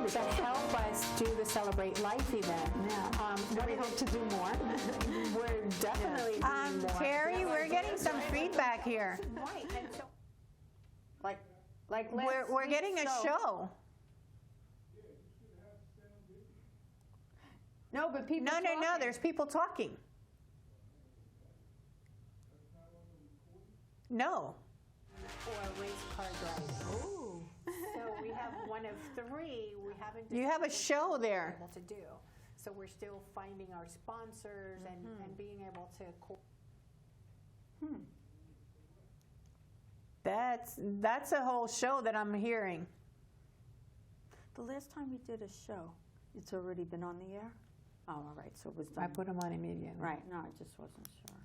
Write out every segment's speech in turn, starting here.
to help us do the Celebrate Life event. We hope to do more. We're definitely doing more. Terry, we're getting some feedback here. Right. And so, like we're getting a show. No, but people No, there's people talking. No. or a race car driving. Ooh. So we have one of three. We haven't. You have a show there. Able to do. So we're still finding our sponsors and being able to. That's a whole show that I'm hearing. The last time we did a show, it's already been on the air? Oh, all right, so it was done. I put them on immediately. Right, no, I just wasn't sure.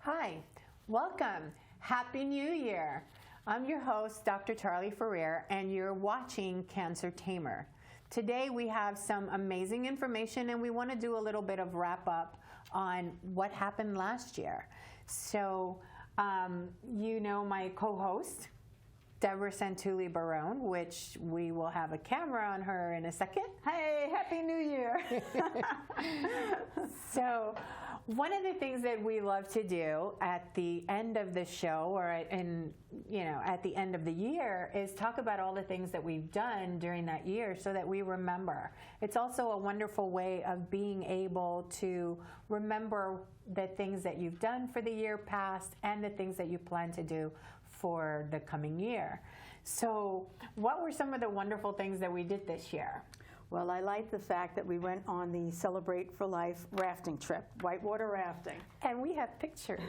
Hi, welcome. Happy New Year. I'm your host, Dr. Charley Ferrer, and you're watching Cancer Tamer. Today we have some amazing information, and we want to do a little bit of wrap up on what happened last year. So, you know my co-host, Debra Santulli-Barone, which we will have a camera on her in a second. Hey, Happy New Year. So one of the things that we love to do at the end of the show or at the end of the year is talk about all the things that we've done during that year so that we remember. It's also a wonderful way of being able to remember the things that you've done for the year past and the things that you plan to do for the coming year. So what were some of the wonderful things that we did this year? Well, I like the fact that we went on the Celebrate for Life rafting trip, whitewater rafting. And we have pictures.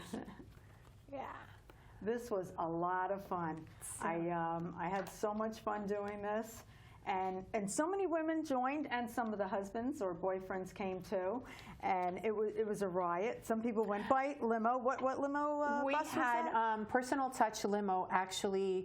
Yeah. This was a lot of fun. I had so much fun doing this. And so many women joined, and some of the husbands or boyfriends came too, and it was a riot. Some people went by limo. What limo? We bus had was that? Personal Touch Limo actually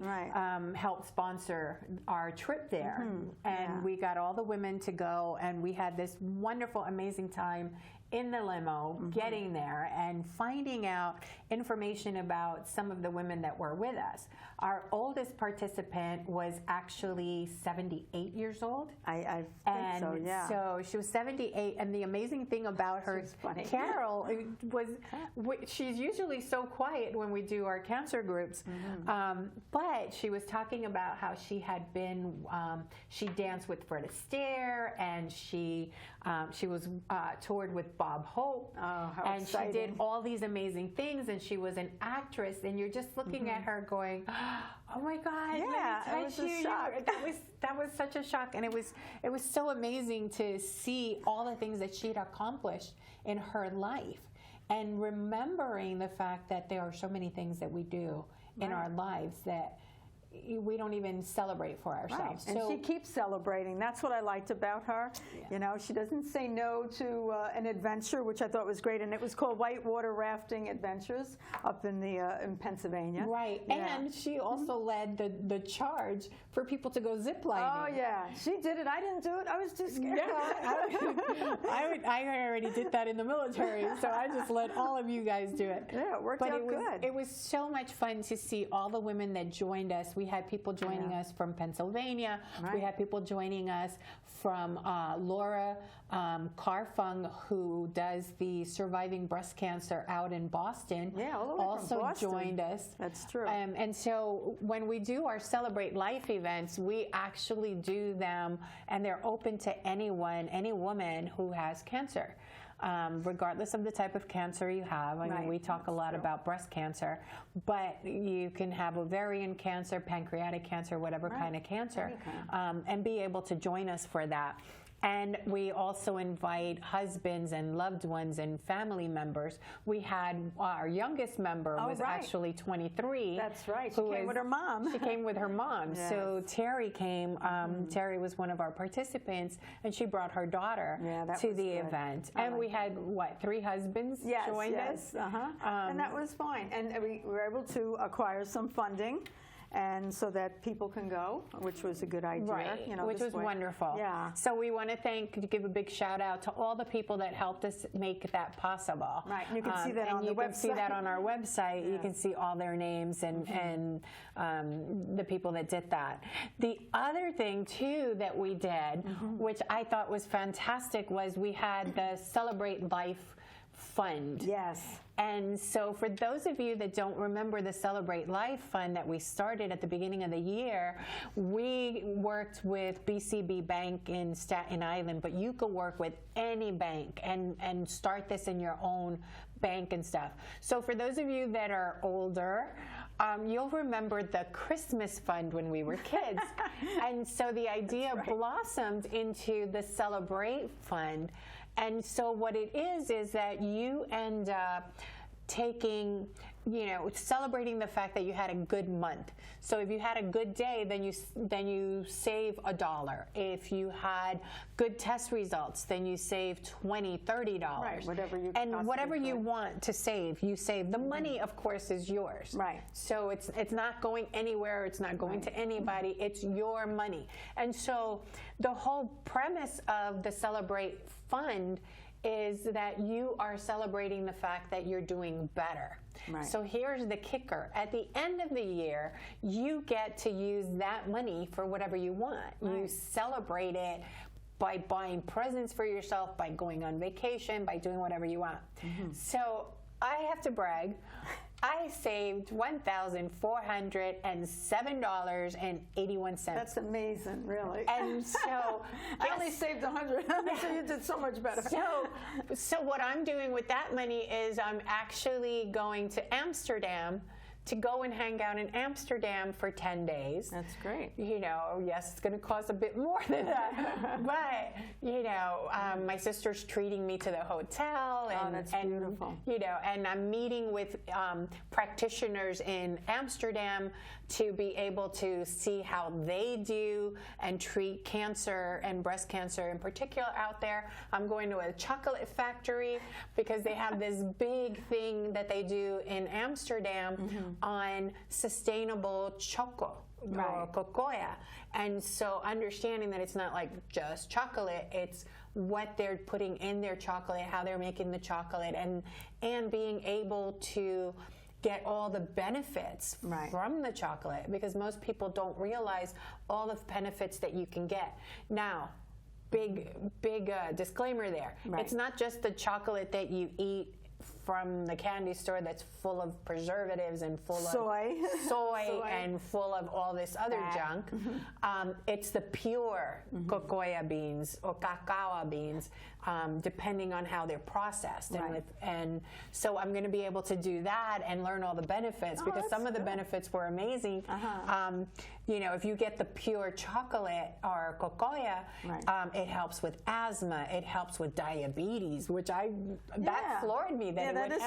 helped sponsor our trip there, and we got all the women to go, and we had this wonderful, amazing time in the limo, getting there and finding out information about some of the women that were with us. Our oldest participant was actually 78 years old. I think so, yeah. So she was 78, and the amazing thing about her, Carol, was she's usually so quiet when we do our cancer groups, but she was talking about how she had been, she danced with Fred Astaire, and she was toured with Bob Hope, and exciting. she did all these amazing things, and she was an actress, and you're just looking at her going, oh my God, yeah, let me touch it was a shock. That was such a shock, and it was so amazing to see all the things that she'd accomplished in her life, and remembering the fact that there are so many things that we do in our lives that we don't even celebrate for ourselves. Right. And she keeps celebrating. That's what I liked about her. Yeah. You know, she doesn't say no to an adventure, which I thought was great. And it was called Whitewater Rafting Adventures up in in Pennsylvania. Right. Yeah. And she also led the charge for people to go zip lining. Oh, yeah. She did it. I didn't do it. I was too scared. No, I already did that in the military, so I just let all of you guys do it. Yeah, it worked out good. It was so much fun to see all the women that joined us. We had people joining us from Pennsylvania. Right. We had people joining us from Laura Carfung, who does the surviving breast cancer out in Boston. Yeah, all the way from also Boston. joined us. That's true. And so when we do our Celebrate Life events, we actually do them, and they're open to anyone, any woman who has cancer. Regardless of the type of cancer you have. I mean, we talk a lot about breast cancer, but you can have ovarian cancer, pancreatic cancer, whatever kind of cancer, and be able to join us for that. And we also invite husbands and loved ones and family members. We had our youngest member was actually 23. That's right. She came with her mom. She came with her mom. Yes. So Terry came. Terry was one of our participants, and she brought her daughter to the event. And we had, 3 husbands joined us? And that was fine. And we were able to acquire some funding, and so that people can go, which was a good idea. Right, you know, which was wonderful. Yeah. So we want to give a big shout out to all the people that helped us make that possible. Right, you can see that on the website. You can see that on our website. You can see all their names and the people that did that. The other thing, too, that we did, which I thought was fantastic, was we had the Celebrate Life Fund. Yes. And so for those of you that don't remember the Celebrate Life Fund that we started at the beginning of the year, we worked with BCB Bank in Staten Island, but you could work with any bank and start this in your own bank and stuff. So for those of you that are older, you'll remember the Christmas fund when we were kids. And so the idea blossomed into the Celebrate Fund. And so what it is that you end up taking, celebrating the fact that you had a good month. So if you had a good day, then you save $1. If you had good test results, then you save $20, $30. Right, whatever you want to save, you save. The money, of course, is yours. Right. So it's not going anywhere. It's not going to anybody. It's your money. And so the whole premise of the Celebrate Fund is that you are celebrating the fact that you're doing better. Right. So here's the kicker. At the end of the year, you get to use that money for whatever you want. Right. You celebrate it by buying presents for yourself, by going on vacation, by doing whatever you want. So I have to brag. I saved $1,407.81. That's amazing, really. And so I only saved $100. So you did so much better. So what I'm doing with that money is I'm actually going to Amsterdam to go and hang out in Amsterdam for 10 days. That's great. Yes, it's going to cost a bit more than that. But, my sister's treating me to the hotel. And, that's beautiful. And I'm meeting with practitioners in Amsterdam to be able to see how they do and treat cancer and breast cancer in particular out there. I'm going to a chocolate factory because they have this big thing that they do in Amsterdam on sustainable choco. Or cocoa. And so understanding that it's not like just chocolate, it's what they're putting in their chocolate, how they're making the chocolate, and being able to get all the benefits from the chocolate, because most people don't realize all the benefits that you can get. Now, big disclaimer there. It's not just the chocolate that you eat from the candy store that's full of preservatives and full of soy and full of all this other junk. It's the pure cocoa beans or cacao beans, depending on how they're processed. And so I'm going to be able to do that and learn all the benefits, because some of the benefits were amazing. If you get the pure chocolate or cocoa, it helps with asthma, it helps with diabetes, which that floored me that it would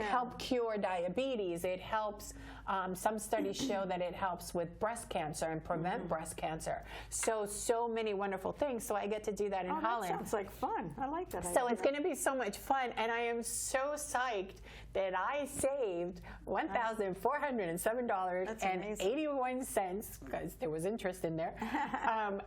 help cure diabetes. It helps, some studies show that it helps with breast cancer and prevent breast cancer. So many wonderful things. So I get to do that in Holland. That sounds like fun. I like that. So it's going to be so much fun, and I am so psyched that I saved $1,407.81 because there was interest in there.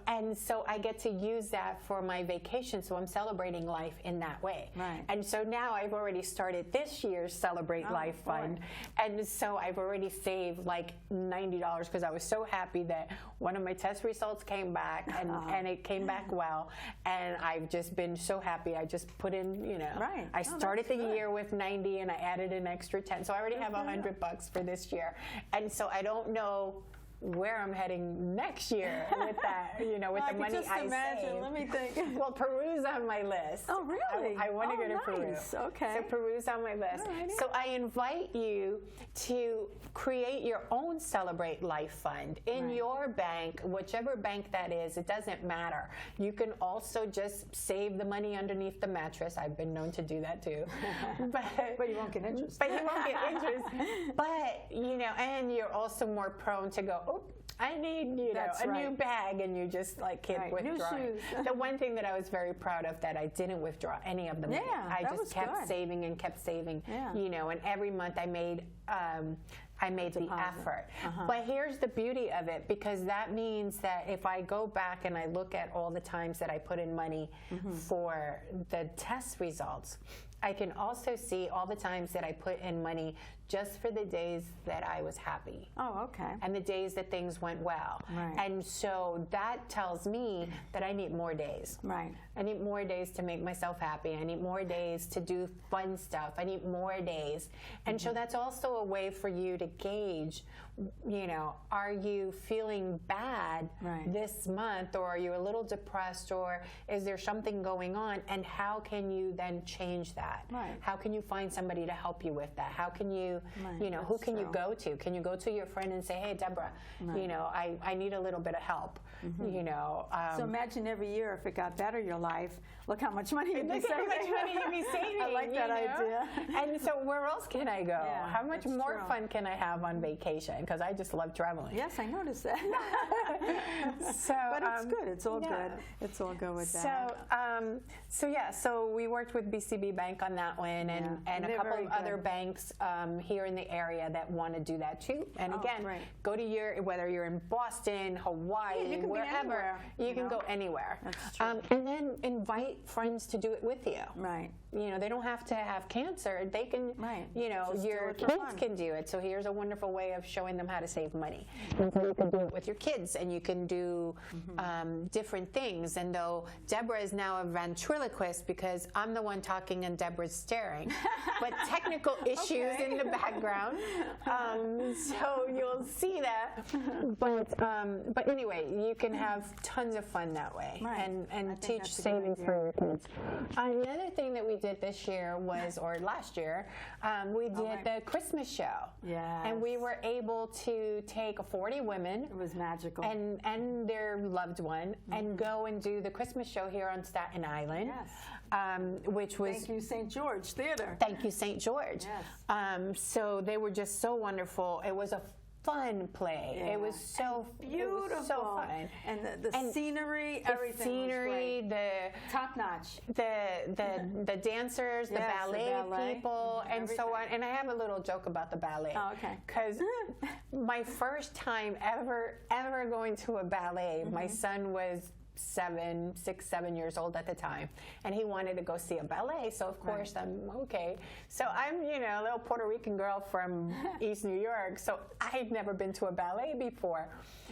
And so I get to use that for my vacation, so I'm celebrating life in that way. And so now I've already started started this year's Celebrate Life Fund. And so I've already saved like $90 because I was so happy that one of my test results came back and it came back well. And I've just been so happy. I just put in, you know, I started the year with 90 and I added an extra 10. So I already have $100 for this year. And so I don't know where I'm heading next year with that, you know, with the money I saved. Let me think. Well, Peru's on my list. Oh, really? I want to go to Peru. Okay. So Peru's on my list. So I invite you to create your own Celebrate Life Fund in your bank, whichever bank that is. It doesn't matter. You can also just save the money underneath the mattress. I've been known to do that too. But you won't get interest. But you won't get interest. But, you know, and you're also more prone to go, oh, I need, you know, a new bag, and you just like keep withdrawing. New shoes. The one thing that I was very proud of that I didn't withdraw any of the money. I just kept saving and kept saving, you know, and every month I made the effort. But here's the beauty of it, because that means that if I go back and I look at all the times that I put in money for the test results, I can also see all the times that I put in money just for the days that I was happy. Oh, okay. And the days that things went well. And so that tells me that I need more days. I need more days to make myself happy. I need more days to do fun stuff. I need more days. And so that's also a way for you to gauge, you know, are you feeling bad this month, or are you a little depressed, or is there something going on, and how can you then change that? How can you find somebody to help you with that? How can you, you know, who can you go to? Can you go to your friend and say, hey, Debra, you know, I need a little bit of help, you know. So imagine every year if it got better, your life, look how much money you'd be saving. How much money you'd be saving. I like that idea. And so where else can I go? How much more fun can I have on vacation? Because I just love traveling. Yes, I noticed that. But it's good. It's all good. It's all good with that. So we worked with BCB Bank on that one, and a couple of other banks here in the area that want to do that too. And again, go to whether you're in Boston, Hawaii, wherever, you can go anywhere. That's true. And then invite friends to do it with you. You know, they don't have to have cancer. They can, you know, your kids can do it. So here's a wonderful way of showing them how to save money. And so you can do it with your kids, and you can do different things. And though Debra is now a ventriloquist because I'm the one talking and Debra's staring, but technical issues in the background. So you'll see that. But anyway, you can have tons of fun that way, and teach savings for your kids. The other thing that we did this year was, or last year, we did the Christmas show. And we were able to take 40 women. It was magical. And their loved one, and go and do the Christmas show here on Staten Island. Which was... Thank you, St. George Theater. Thank you, St. George. So they were just so wonderful. It was a fun play. It was so beautiful. It was so fun. And the scenery, everything was great. The top notch. The dancers, the ballet people, and so on. And I have a little joke about the ballet. Oh, okay. Because my first time ever going to a ballet, my son was 6, 7 years old at the time, and he wanted to go see a ballet. So of course I'm okay. So I'm, you know, a little Puerto Rican girl from East New York. So I'd never been to a ballet before.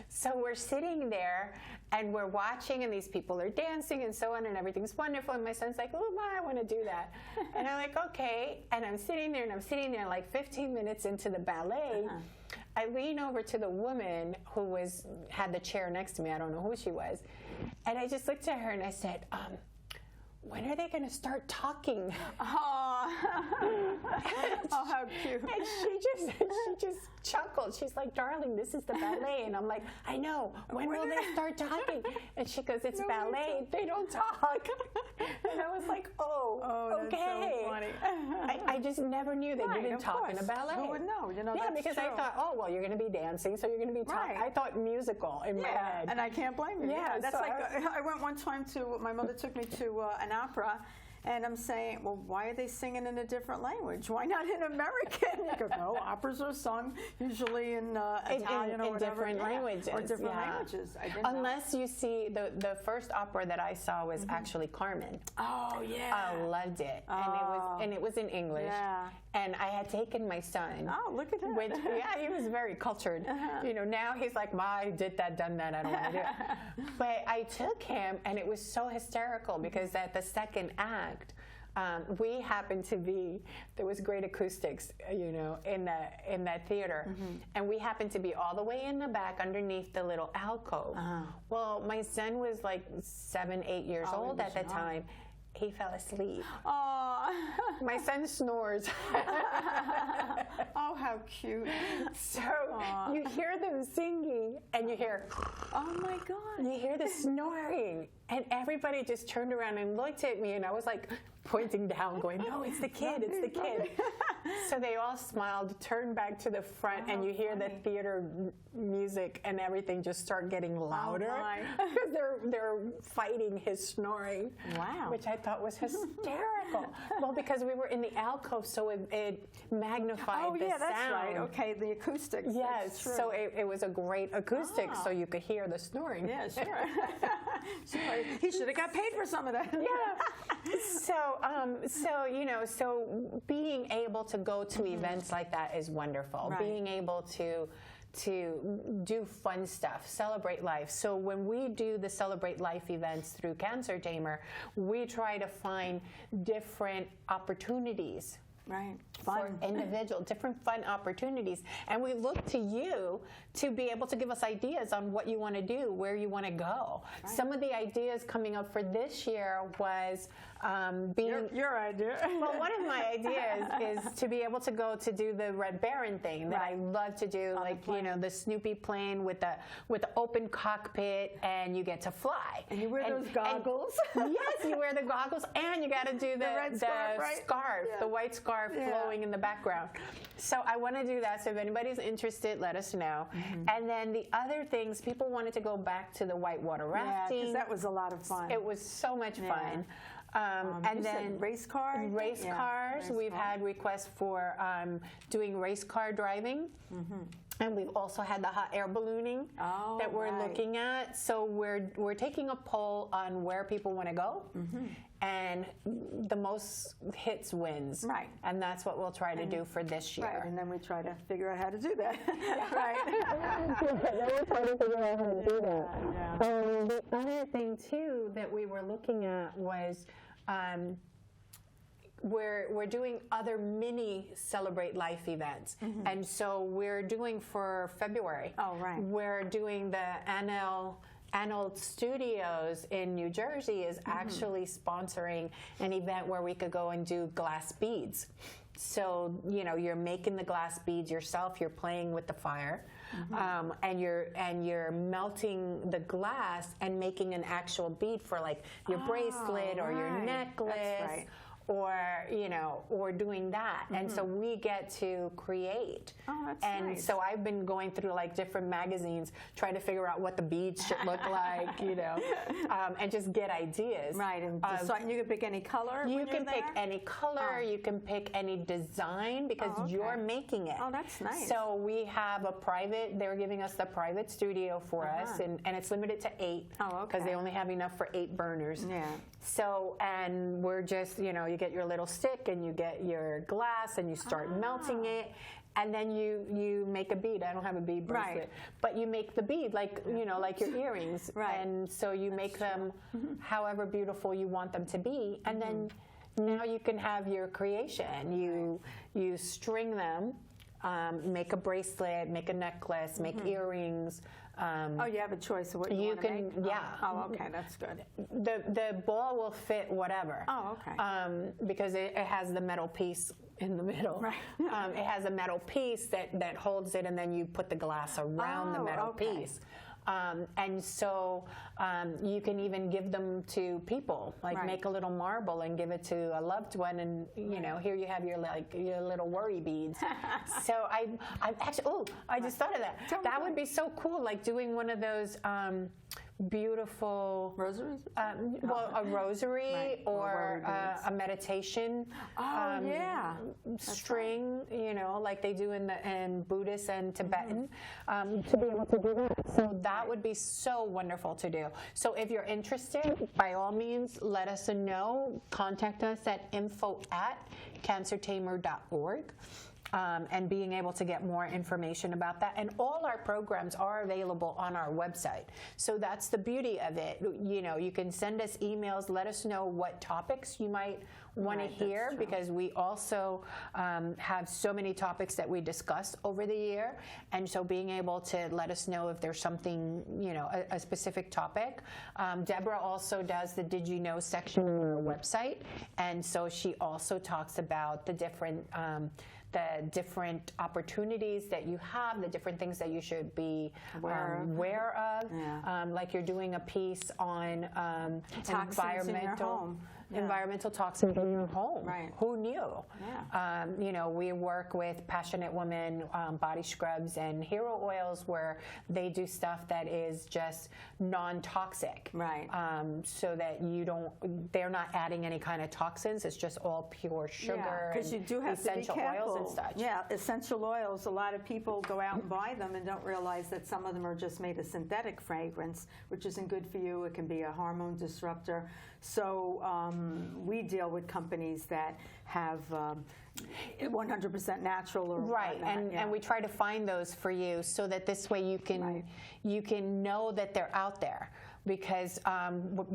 So we're sitting there and we're watching, and these people are dancing and so on, and everything's wonderful. And my son's like, "Oh, Ma, I want to do that." And I'm like, "Okay." And I'm sitting there, like 15 minutes into the ballet. I lean over to the woman who had the chair next to me. I don't know who she was. And I just looked at her and I said, when are they going to start talking? Oh, how cute. And she just chuckled. She's like, "Darling, this is the ballet." And I'm like, "I know. When will they start talking?" And she goes, "It's ballet. They don't talk." And I was like, oh, okay. That's so funny. I just never knew they didn't talk in a ballet. Who would know? You know, yeah, because I thought, oh, well, you're going to be dancing, so you're going to be talking. I thought musical in my head. And I can't blame you. Yeah, that's like, I went one time to, my mother took me to an opera, And I'm saying, well, why are they singing in a different language? Why not in American? He goes, no, operas are sung usually in Italian or in whatever. different languages. Or different yeah. languages. I didn't know. Unless you see, the first opera that I saw was actually Carmen. Oh, yeah. I loved it. And it was in English. Yeah. And I had taken my son. Oh, look at that. Which, yeah, he was very cultured. You know, now he's like, Ma, I did that, done that, I don't want to do it. But I took him, and it was so hysterical because at the second act, we happened to be, there was great acoustics, you know, in that theater. And we happened to be all the way in the back underneath the little alcove. Well, my son was like 7, 8 years old at the time. He fell asleep. Oh, my son snores. oh, how cute. So you hear them singing, and you hear, oh my God. You hear the snoring. And everybody just turned around and looked at me, and I was like pointing down, going, no, it's the kid, it's the kid. So they all smiled, turned back to the front, and you hear the theater music and everything just start getting louder. Because they're fighting his snoring. Wow. Which I thought was hysterical. Well, because we were in the alcove, so it magnified the sound. Oh, yeah, that's right. Okay, the acoustics. Yes, so it was a great acoustic, so you could hear the snoring. Yeah, sure. Sure. He should have got paid for some of that. Yeah. So you know, so being able to go to events like that is wonderful. Right. Being able to do fun stuff, celebrate life. So when we do the Celebrate Life events through Cancer Tamer, we try to find different opportunities. Right. For different fun opportunities. And we look to you to be able to give us ideas on what you want to do, where you want to go. Right. Some of the ideas coming up for this year was being... Your idea. Well, one of my ideas is to be able to go to do the Red Baron thing that I love to do, like, you know, the Snoopy plane with the open cockpit, and you get to fly. And you wear those goggles. Yes, you wear the goggles, and you got to do the red scarf, right? Scarf, the white scarf flowing in the background. So I want to do that. So if anybody's interested, let us know. And then the other things, people wanted to go back to the whitewater rafting. Yeah, because that was a lot of fun. It was so much fun. And then race cars. Race cars. We've had requests for doing race car driving. And we've also had the hot air ballooning that we're looking at. So we're taking a poll on where people want to go. And the most hits wins. Right. And that's what we'll try to do for this year. Right, and then we try to figure out how to do that. Right. Then we'll try to figure out how to do that. The other thing, too, that we were looking at was we're doing other mini Celebrate Life events. And so we're doing for February. Oh, right. We're doing the Arnold Studios in New Jersey is actually sponsoring an event where we could go and do glass beads. So, you know, you're making the glass beads yourself, you're playing with the fire, and you're melting the glass and making an actual bead for like your bracelet or your necklace. Or, you know, or doing that. And so we get to create. Oh, that's nice. So I've been going through like different magazines trying to figure out what the beads should look like, you know, and just get ideas. Right, and you can pick any color. You can pick any color, you can pick any design because you're making it. Oh, that's nice. So we have a private, they're giving us the private studio for us, and it's limited to 8 because they only have enough for 8 burners. Yeah. So, and we're just, you know, you get your little stick and you get your glass and you start melting it, and then you make a bead. I don't have a bead bracelet, but you make the bead like, you know, like your earrings. And so you make them however beautiful you want them to be, and then now you can have your creation. You string them, make a bracelet, make a necklace, make earrings. You have a choice of what you want to make? Yeah. Oh, okay, that's good. The ball will fit whatever. Oh, okay. Because it has the metal piece in the middle. Right. It has a metal piece that holds it, and then you put the glass around the metal piece. And so you can even give them to people, like make a little marble and give it to a loved one, and you know, here you have your little worry beads. So I actually, I just thought of that. That would be so cool, like doing one of those beautiful Rosaries? well, a rosary Right. or Or a meditation string, you know, like they do in Buddhist and Tibetan, to be able to do that. So that would be so wonderful to do. So if you're interested, by all means, let us know. Contact us at info@cancertamer.org. And being able to get more information about that. And all our programs are available on our website. So that's the beauty of it. You know, you can send us emails, let us know what topics you might want to hear, because we also have so many topics that we discuss over the year. And so being able to let us know if there's something, you know, a specific topic. Debra also does the Did You Know section on our website. And so she also talks about the different opportunities that you have, the different things that you should be aware of. Yeah. Like you're doing a piece on Toxins in your home. environmental toxins in your home. Right. Who knew? Yeah. You know, we work with Passionate Women body scrubs and hero oils where they do stuff that is just non-toxic. Right. So that they're not adding any kind of toxins. It's just all pure sugar because you do have essential to be careful. oils and such. Yeah, essential oils. A lot of people go out and buy them and don't realize that some of them are just made of synthetic fragrance, which isn't good for you. It can be a hormone disruptor. So we deal with companies that have 100% natural or right, and we try to find those for you so that this way you can know that they're out there. Because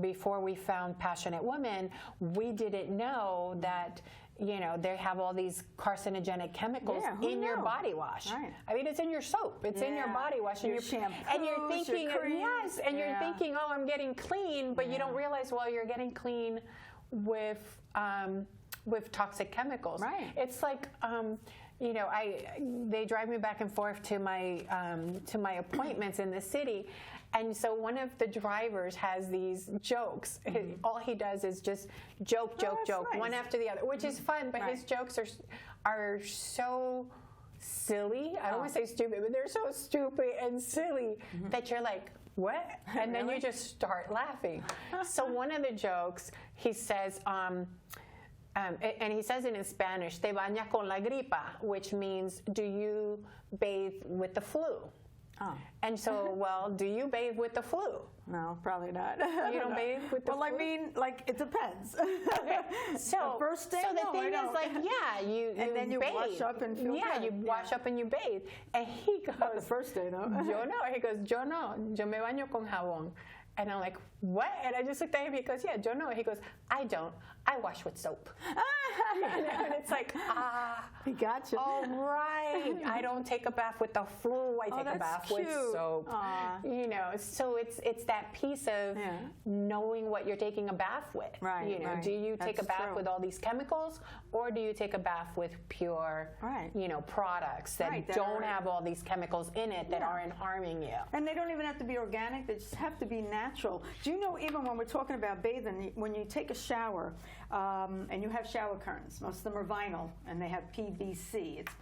before we found Passionate Women, we didn't know that, you know, they have all these carcinogenic chemicals in your body wash. Right. I mean, it's in your soap, it's in your body wash, and your shampoo, and you're thinking, your creams. you're thinking, oh, I'm getting clean, but you don't realize, well, you're getting clean with toxic chemicals. Right. It's like, you know, they drive me back and forth to my appointments in the city. And so one of the drivers has these jokes. All he does is just joke, nice. one after the other, which is fun, but his jokes are so silly. I don't want to say stupid, but they're so stupid and silly that you're like, what? And then you just start laughing. So one of the jokes, he says, and he says it in Spanish, te bañas con la gripa, which means, do you bathe with the flu? Oh. And so, well, do you bathe with the flu? No, probably not. You don't bathe with the flu? Well, I mean, like, it depends. Okay. So, the first day, the thing is, like, you and then you bathe. wash up and feel good. You wash up and you bathe. And he goes, not the first day, though. Yo no. He goes, yo no. Yo me baño con jabón. And I'm like, what? And I just looked at him. He goes, yeah, yo no. He goes, I don't. I wash with soap. And it's like, he got you. All right. I don't take a bath with the flu. I take a bath with soap. You know, so it's that piece of knowing what you're taking a bath with. Right. You know, do you take a bath with all these chemicals, or do you take a bath with pure, you know, products that don't have all these chemicals in it that aren't harming you? And they don't even have to be organic. They just have to be natural. Do you know, even when we're talking about bathing, when you take a shower and you have shower curtains, most of them are vinyl, and they have PVC. It's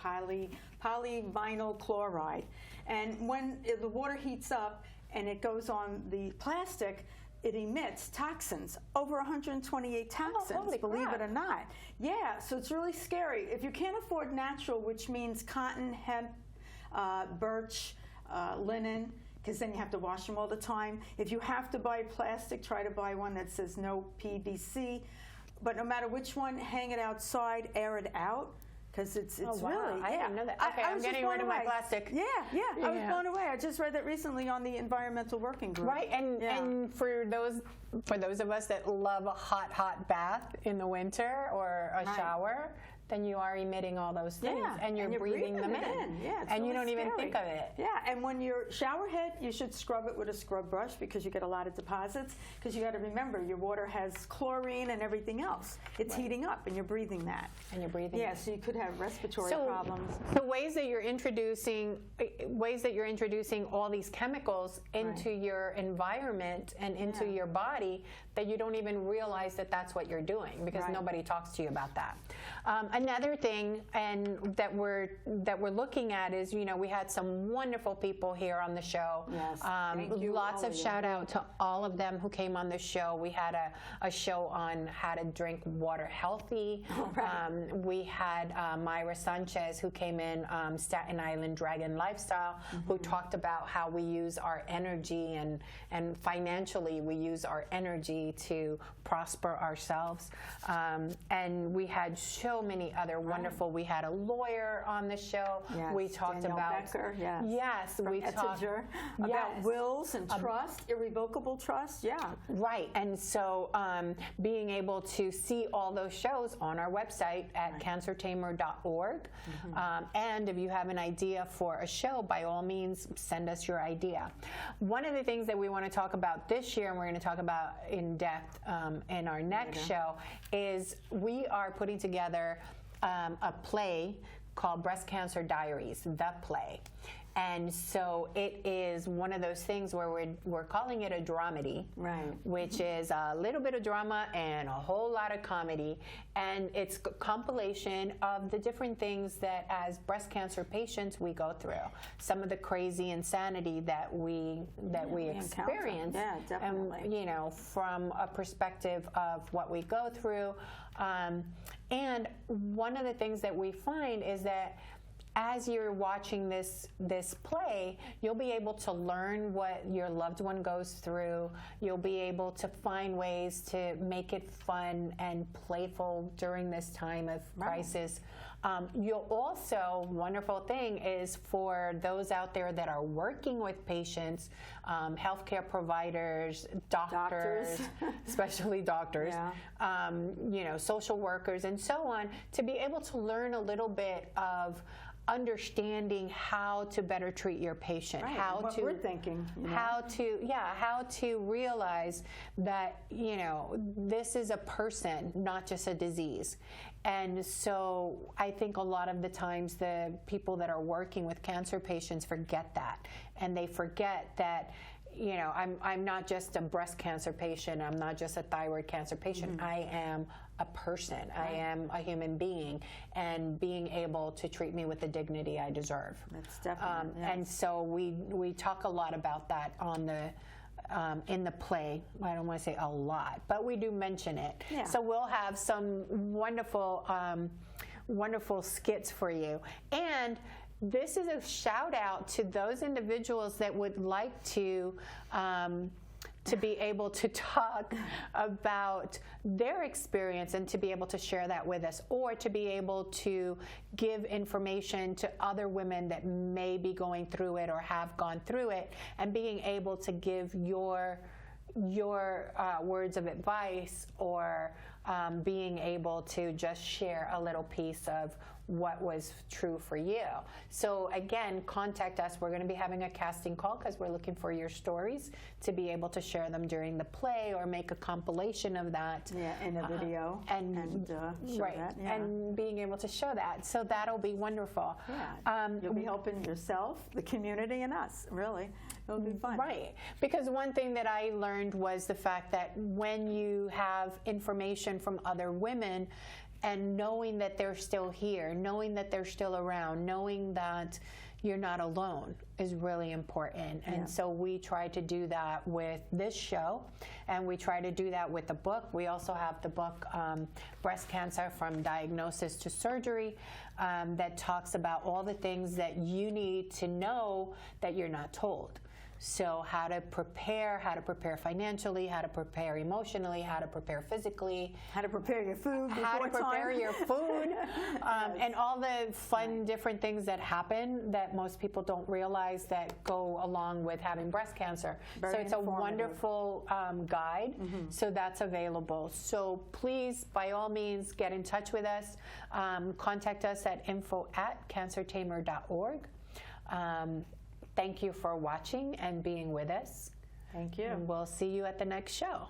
polyvinyl chloride. And when the water heats up and it goes on the plastic, it emits toxins, over 128 toxins, believe it or not. Yeah, so it's really scary. If you can't afford natural, which means cotton, hemp, birch, linen, because then you have to wash them all the time. If you have to buy plastic, try to buy one that says no PVC. But no matter which one, hang it outside, air it out, because it's really. I didn't know that. Okay, I'm getting rid of my plastic. Yeah, I was blown away. I just read that recently on the Environmental Working Group. Right, and for those of us that love a hot bath in the winter or a shower, then you are emitting all those things, and you're breathing them in. Yeah, and you don't even think of it. Yeah, and when your shower head, you should scrub it with a scrub brush because you get a lot of deposits. Because you got to remember, your water has chlorine and everything else. It's heating up, and you're breathing that. Yeah, so you could have respiratory problems. The ways that you're introducing all these chemicals into your environment and into your body, that you don't even realize that that's what you're doing, because nobody talks to you about that. Another thing that we're looking at is, we had some wonderful people here on the show. Yes, thank you, lots all of of you. shout out to all of them who came on the show. We had a show on how to drink water healthy. We had Myra Sanchez, who came in, Staten Island Dragon Lifestyle, who talked about how we use our energy and financially we use our energy to prosper ourselves. And we had so many other wonderful, we had a lawyer on the show. Yes, we talked Danielle about Becker, yes, from we talked about wills and trust, irrevocable trust. Right. And so being able to see all those shows on our website at cancertamer.org. And if you have an idea for a show, by all means, send us your idea. One of the things that we want to talk about this year, and we're going to talk about in depth in our next show, is we are putting together a play called Breast Cancer Diaries, the play. And so it is one of those things where we're calling it a dramedy, which is a little bit of drama and a whole lot of comedy. And it's a compilation of the different things that as breast cancer patients we go through. Some of the crazy insanity that we experience, definitely. and from a perspective of what we go through. And one of the things that we find is that as you're watching this play, you'll be able to learn what your loved one goes through. You'll be able to find ways to make it fun and playful during this time of crisis. You'll also, wonderful thing is for those out there that are working with patients, healthcare providers, doctors. Especially doctors, social workers and so on, to be able to learn a little bit of understanding how to better treat your patient, how we're thinking, how to realize that this is a person, not just a disease. And so I think a lot of the times the people that are working with cancer patients forget that, and they forget that I'm not just a breast cancer patient, I'm not just a thyroid cancer patient, I am a person, I am a human being, and being able to treat me with the dignity I deserve. That's definitely, And so we talk a lot about that on the in the play. I don't want to say a lot, but we do mention it. So we'll have some wonderful skits for you. And this is a shout out to those individuals that would like to be able to talk about their experience and to be able to share that with us, or to be able to give information to other women that may be going through it or have gone through it, and being able to give your words of advice, or being able to just share a little piece of what was true for you. So again, contact us. We're going to be having a casting call because we're looking for your stories to be able to share them during the play, or make a compilation of that. In a video. And show that. And being able to show that. So that'll be wonderful. You'll be helping yourself, the community, and us, really. It'll be fun. Right. Because one thing that I learned was the fact that when you have information from other women, and knowing that they're still here, knowing that they're still around, knowing that you're not alone is really important. And so we try to do that with this show, and we try to do that with the book. We also have the book, Breast Cancer from Diagnosis to Surgery, that talks about all the things that you need to know that you're not told. So how to prepare financially, how to prepare emotionally, how to prepare physically, how to prepare your food before how to prepare time. your food, and all the fun different things that happen that most people don't realize that go along with having breast cancer. Very so it's a informative. wonderful guide. So that's available. So please, by all means, get in touch with us. Contact us at info@cancertamer.org. Thank you for watching and being with us. Thank you. And we'll see you at the next show.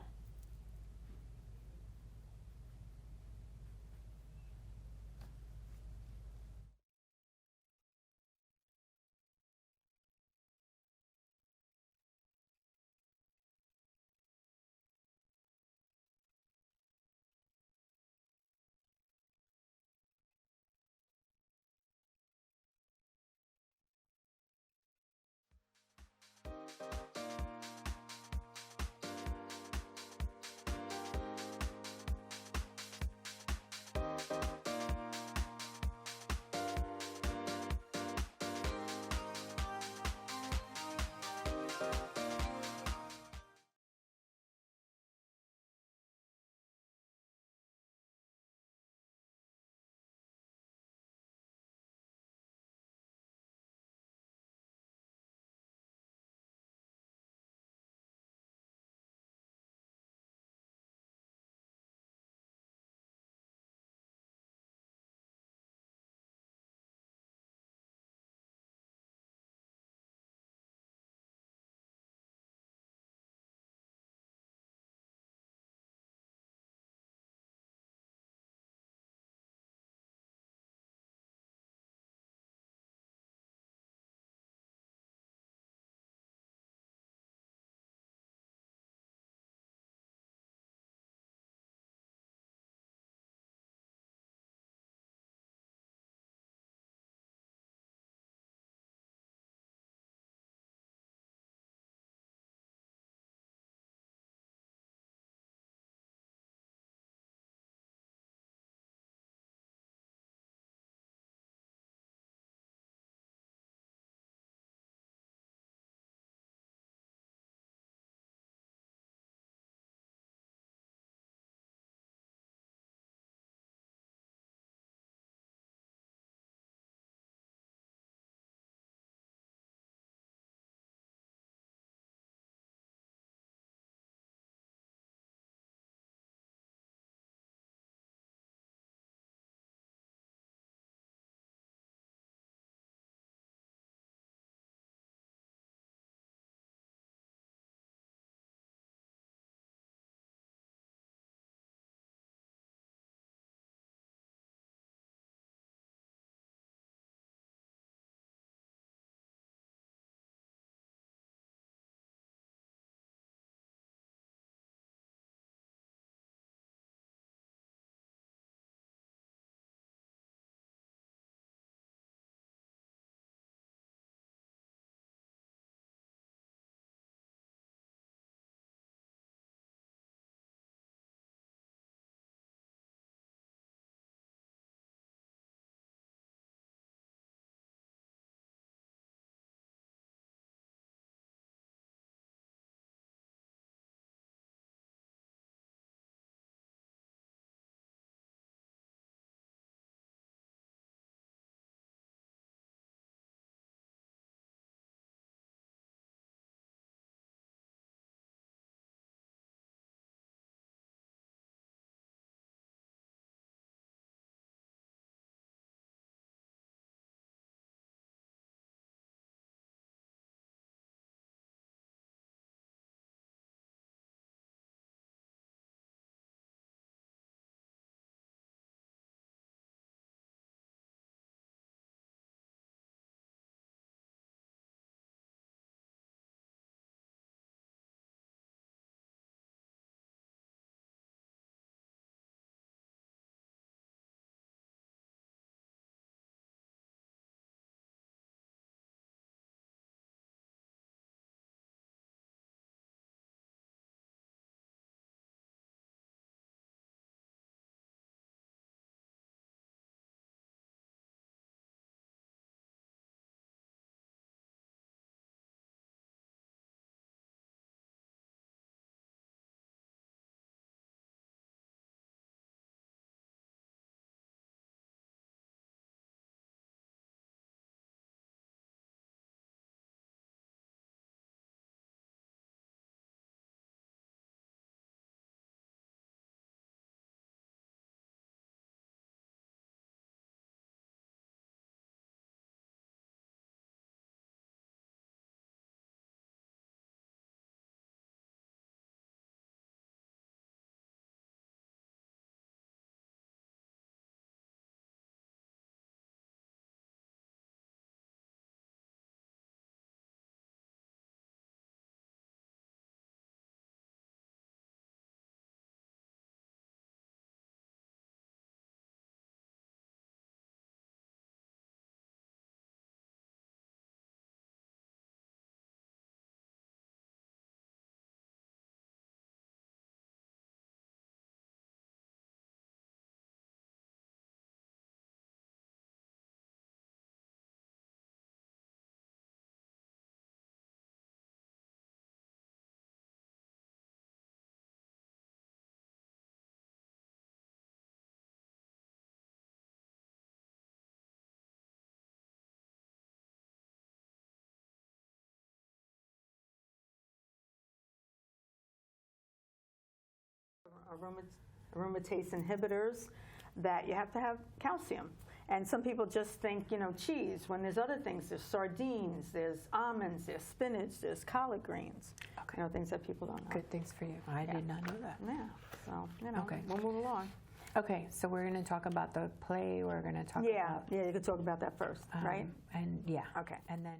aromatase inhibitors, that you have to have calcium. And some people just think, cheese, when there's other things. There's sardines, there's almonds, there's spinach, there's collard greens. Okay. Things that people don't know. Good things for you. I did not know that. Yeah, so, Okay. we'll move along. Okay, so we're going to talk about the play. We're going to talk about... Yeah, you could talk about that first, right? And yeah. Okay. And then...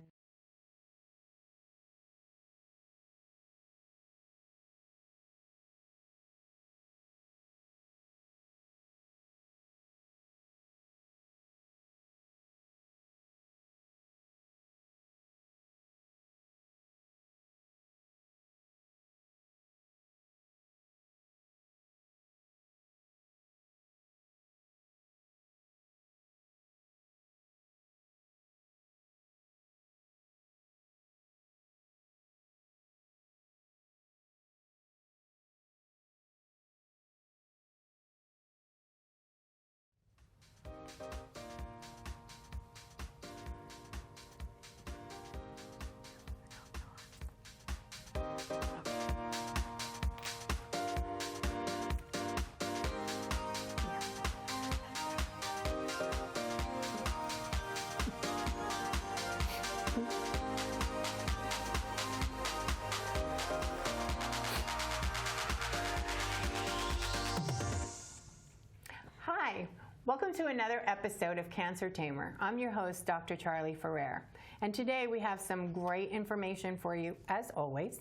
Hi, welcome to another episode of Cancer Tamer. I'm your host, Dr. Charley Ferrer. And today we have some great information for you, as always,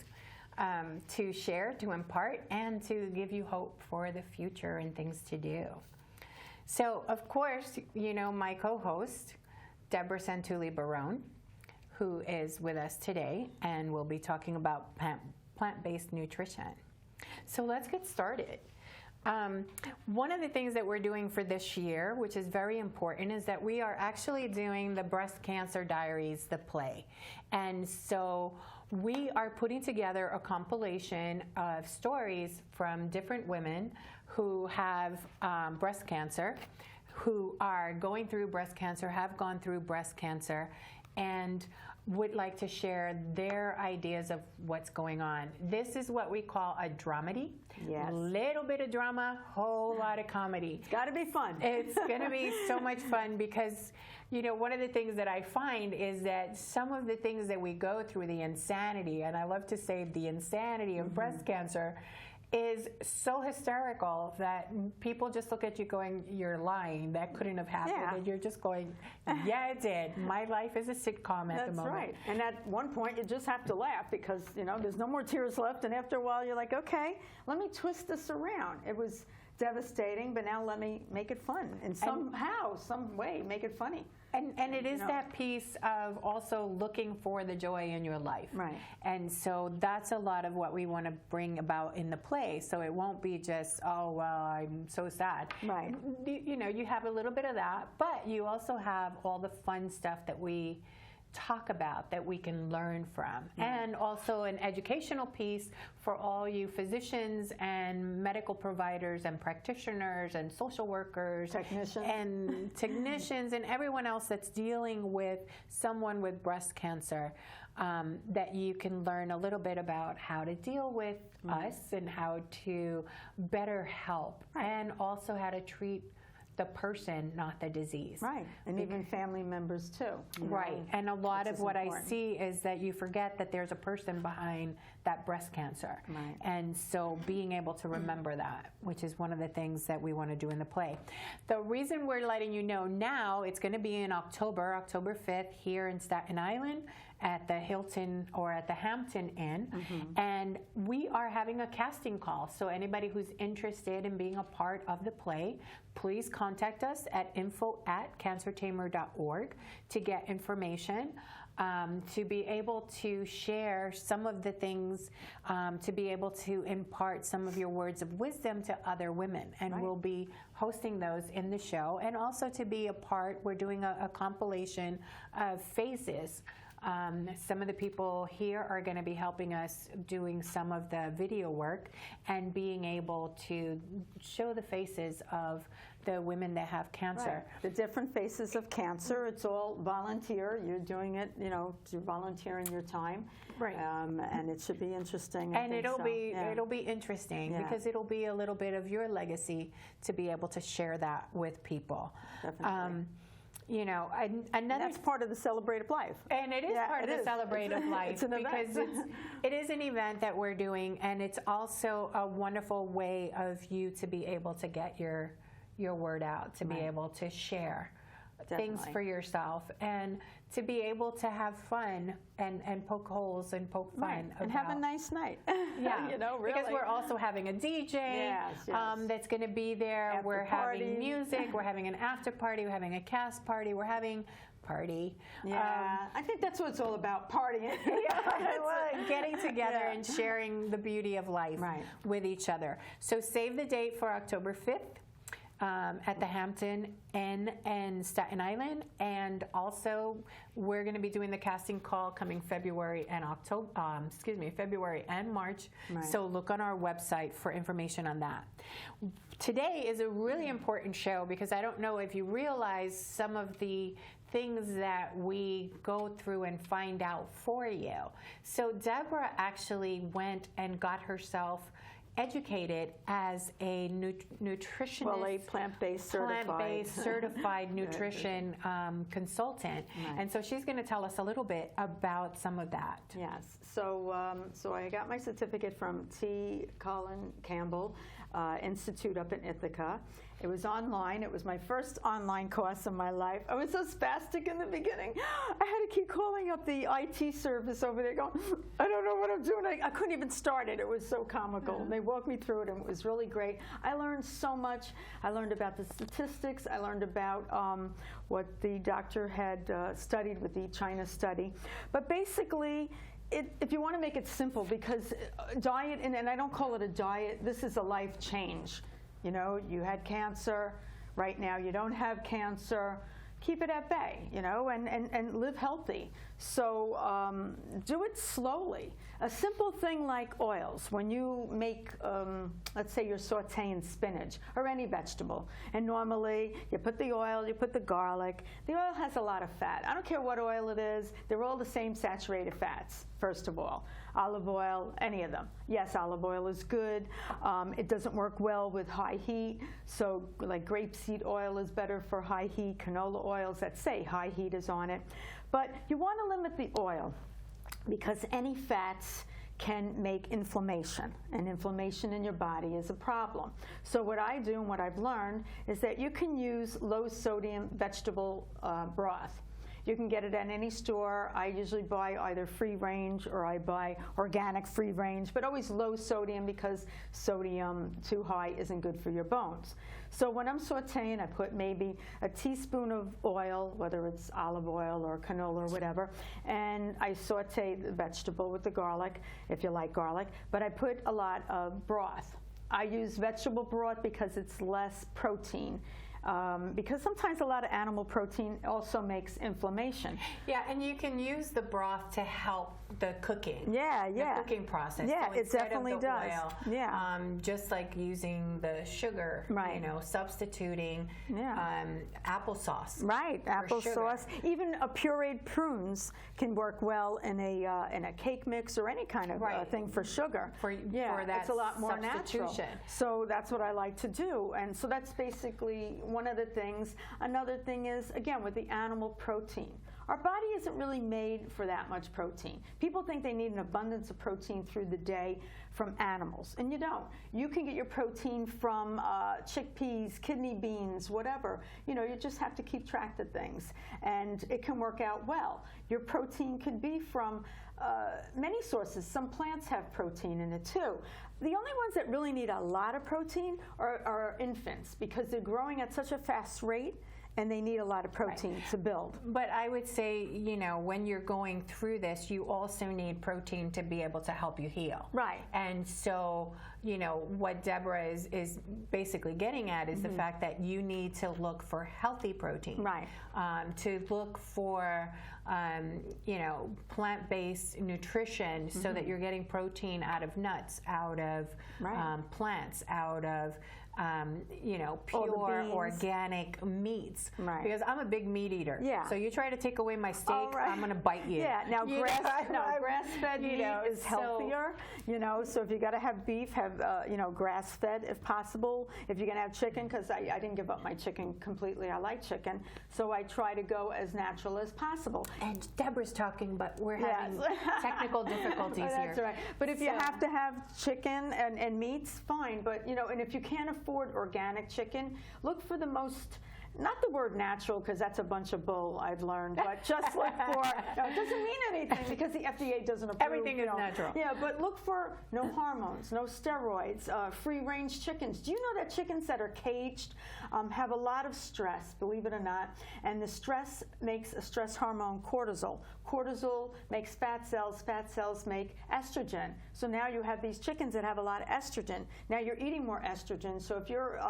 to share, to impart, and to give you hope for the future and things to do. So, of course, my co-host, Debra Santulli-Barone, who is with us today, and we'll be talking about plant-based nutrition. So let's get started. One of the things that we're doing for this year, which is very important, is that we are actually doing the Breast Cancer Diaries, the play. And so we are putting together a compilation of stories from different women who have breast cancer, who are going through breast cancer, have gone through breast cancer, and would like to share their ideas of what's going on. This is what we call a dramedy. Yes. Little bit of drama, whole lot of comedy. It's got to be fun. It's going to be so much fun because, one of the things that I find is that some of the things that we go through, the insanity, and I love to say the insanity of breast cancer, is so hysterical that people just look at you going, you're lying. That couldn't have happened. Yeah. And you're just going, yeah, it did. My life is a sitcom at the moment. That's right. And at one point, you just have to laugh because, there's no more tears left. And after a while, you're like, okay, let me twist this around. It was devastating, but now let me make it fun. And somehow, some way, make it funny. And it is that piece of also looking for the joy in your life. Right. And so that's a lot of what we want to bring about in the play. So it won't be just, oh, well, I'm so sad. Right. You have a little bit of that, but you also have all the fun stuff that we talk about that we can learn from, and also an educational piece for all you physicians and medical providers and practitioners and social workers, technicians and everyone else that's dealing with someone with breast cancer, that you can learn a little bit about how to deal with us and how to better help, and also how to treat the person, not the disease. Right, and even family members too. Right, and a lot of what important. I see is that you forget that there's a person behind that breast cancer. Right. And so being able to remember that, which is one of the things that we want to do in the play. The reason we're letting you know now, it's going to be in October 5th, here in Staten Island at the Hilton or at the Hampton Inn. And we are having a casting call. So anybody who's interested in being a part of the play, please contact us at info@cancertamer.org to get information, to be able to share some of the things, to be able to impart some of your words of wisdom to other women. And we'll be hosting those in the show. And also to be a part, we're doing a compilation of phases Some of the people here are going to be helping us doing some of the video work and being able to show the faces of the women that have cancer. Right. The different faces of cancer. It's all volunteer. You're doing it, you know, you're volunteering your time. Right. And it should be interesting. And it'll be interesting because it'll be a little bit of your legacy to be able to share that with people. Definitely. You know, another. And that's part of the celebrative life. And it is part of the celebrative life it's an because it is an event that we're doing, and it's also a wonderful way of you to be able to get your word out, to be able to share things for yourself, and to be able to have fun and poke holes and poke fun and have a nice night. Yeah, you know, really. because we're also having a DJ that's going to be there. After we're party. having music. We're having an after party. We're having a cast party. We're having party. Yeah, I think that's what it's all about, partying. Getting together and sharing the beauty of life with each other. So save the date for October 5th. At the Hampton Inn in Staten Island, and also we're going to be doing the casting call coming February and February and March. So look on our website for information on that. Today is a really important show because I don't know if you realize some of the things that we go through and find out for you. So Debra actually went and got herself educated as a nutritionist, well, a plant-based certified nutrition consultant, and so she's going to tell us a little bit about some of that. Yes. So, so I got my certificate from T. Colin Campbell Institute up in Ithaca. It was online. It was my first online course in my life. I was so spastic in the beginning. I had to keep calling up the IT service over there going, I don't know what I'm doing. I couldn't even start it. It was so comical. And they walked me through it, and it was really great. I learned so much. I learned about the statistics. I learned about what the doctor had studied with the China study. But basically, if you want to make it simple, because diet, and I don't call it a diet, this is a life change. You know, you had cancer, right now you don't have cancer, keep it at bay, you know, and live healthy. So do it slowly. A simple thing like oils, when you make, let's say you're sauteing spinach or any vegetable, and normally you put the oil, you put the garlic. The oil has a lot of fat. I don't care what oil it is, they're all the same saturated fats, first of all. Olive oil, any of them. Yes, olive oil is good. It doesn't work well with high heat, so like grapeseed oil is better for high heat. Canola oils that say high heat is on it. But you want to limit the oil because any fats can make inflammation, and inflammation in your body is a problem. So what I do and what I've learned is that you can use low sodium vegetable broth. You can get it at any store. I usually buy either free range or I buy organic free range, but always low sodium because sodium too high isn't good for your bones. So when I'm sauteing, I put maybe a teaspoon of oil, whether it's olive oil or canola or whatever, and I saute the vegetable with the garlic, if you like garlic, but I put a lot of broth. I use vegetable broth because it's less protein. Because sometimes a lot of animal protein also makes inflammation. Yeah, and you can use the broth to help the cooking. Yeah. The cooking process. Yeah, so it definitely of the does. Oil, yeah. Just like using the sugar, you know, substituting applesauce. Right, applesauce. Even pureed prunes can work well in a cake mix or any kind of thing for sugar. For that it's a lot more natural. So that's what I like to do, and so that's basically one of the things. Another thing is, again, with the animal protein. Our body isn't really made for that much protein. People think they need an abundance of protein through the day from animals, and you don't. You can get your protein from chickpeas, kidney beans, whatever. You know, you just have to keep track of things, and it can work out well. Your protein could be from many sources. Some plants have protein in it too. The only ones that really need a lot of protein are infants because they're growing at such a fast rate, and they need a lot of protein to build. But I would say, you know, when you're going through this, you also need protein to be able to help you heal. Right. And so, you know, what Debra is basically getting at is the fact that you need to look for healthy protein. Right. To look for, you know, plant-based nutrition so that you're getting protein out of nuts, out of plants, out of you know, pure organic meats. Right. Because I'm a big meat eater. Yeah. So you try to take away my steak, I'm going to bite you. Yeah. Now grass-fed meat is so healthier. You know, so if you got to have beef, have you know, grass-fed if possible. If you're going to have chicken, because I didn't give up my chicken completely. I like chicken, so I try to go as natural as possible. And Debra's talking, but we're having technical difficulties here. That's right. But if you have to have chicken and meats, fine. But you know, and if you can't afford organic chicken, look for the most, not the word natural, because that's a bunch of bull, I've learned, but just look for, no, it doesn't mean anything because the FDA doesn't approve. Everything is natural. Yeah, but look for no hormones, no steroids, free-range chickens. Do you know that chickens that are caged have a lot of stress, believe it or not, and the stress makes a stress hormone, cortisol. Cortisol makes fat cells make estrogen. So now you have these chickens that have a lot of estrogen. Now you're eating more estrogen, so if your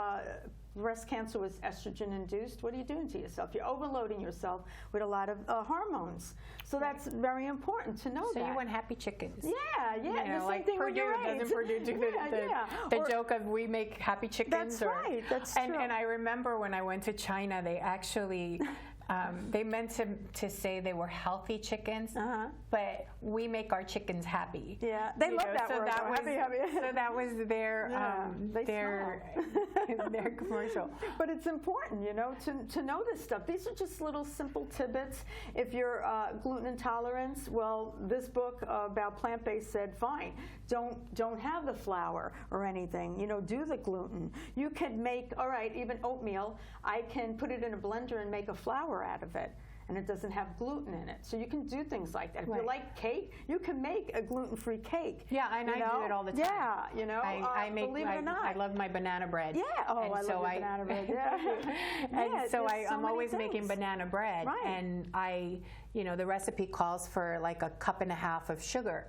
breast cancer was estrogen induced, what are you doing to yourself? You're overloading yourself with a lot of hormones. So that's very important to know that. So you want happy chickens. Yeah, You know, the same like thing with Purdue, your AIDS. doesn't Purdue do the joke of we make happy chickens? That's right, that's true. And I remember when I went to China, they actually, they meant to say they were healthy chickens, but we make our chickens happy. Yeah, they love that word. So that was their their commercial. But it's important, you know, to know this stuff. These are just little simple tidbits. If you're gluten intolerant, well, this book about plant-based said, fine, don't have the flour or anything. You know, do the gluten. You can make, all right, even oatmeal. I can put it in a blender and make a flour out of it, and it doesn't have gluten in it. So you can do things like that. If you like cake, you can make a gluten-free cake. Yeah, and I do it all the time. Yeah, you know, I make, believe it or not. I love my banana bread. Yeah, I love your banana bread. Yeah. And so I'm always making banana bread, and you know, the recipe calls for like a cup and a half of sugar.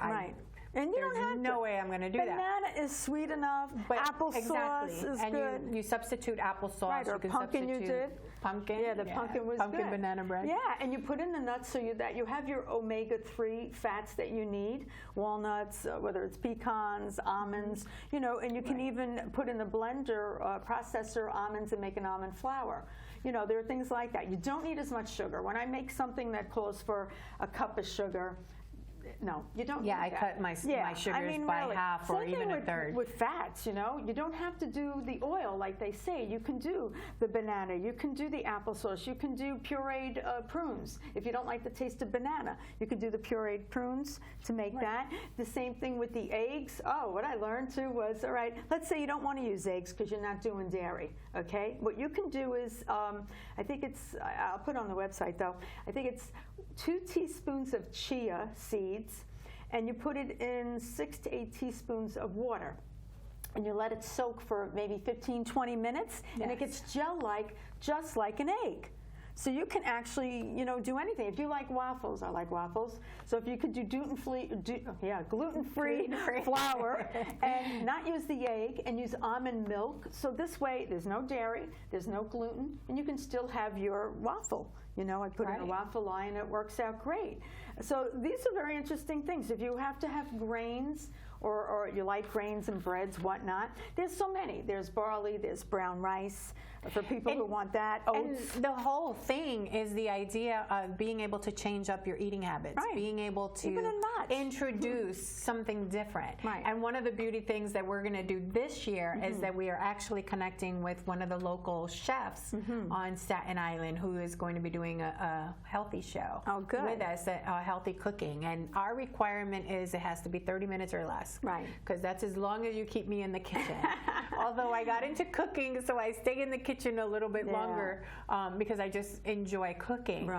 And you There's don't have no way I'm going to do that. Banana is sweet enough. But applesauce is and good. You substitute applesauce. Right, or you can pumpkin substitute you did. Pumpkin. Yeah, the pumpkin was pumpkin good. banana bread. Yeah, and you put in the nuts so that you have your omega-3 fats that you need, walnuts, whether it's pecans, almonds, you know, and you can even put in the blender, processor almonds and make an almond flour. You know, there are things like that. You don't need as much sugar. When I make something that calls for a cup of sugar, no, you don't need I that. cut my sugars by half or even a third. With fats, you know, you don't have to do the oil like they say. You can do the banana, you can do the applesauce, you can do pureed prunes. If you don't like the taste of banana, you can do the pureed prunes to make that. The same thing with the eggs. Oh, what I learned too was, all right, let's say you don't want to use eggs because you're not doing dairy, okay? What you can do is, I think it's, I'll put it on the website though, I think it's 2 teaspoons of chia seeds, and you put it in 6 to 8 teaspoons of water, and you let it soak for maybe 15, 20 minutes, and it gets gel-like, just like an egg. So you can actually, you know, do anything. If you like waffles, I like waffles. So if you could do gluten-free flour and not use the egg and use almond milk. So this way, there's no dairy, there's no gluten, and you can still have your waffle. You know, I put in a waffle line, and it works out great. So these are very interesting things. If you have to have grains, or you like grains and breads, whatnot, there's so many. There's barley, there's brown rice, for people who want that, oats. And the whole thing is the idea of being able to change up your eating habits, being able to introduce something different. And one of the beauty things that we're going to do this year is that we are actually connecting with one of the local chefs on Staten Island who is going to be doing a healthy show with us, healthy cooking. And our requirement is it has to be 30 minutes or less. Because that's as long as you keep me in the kitchen. Although I got into cooking, so I stay in the kitchen a little bit longer because I just enjoy cooking.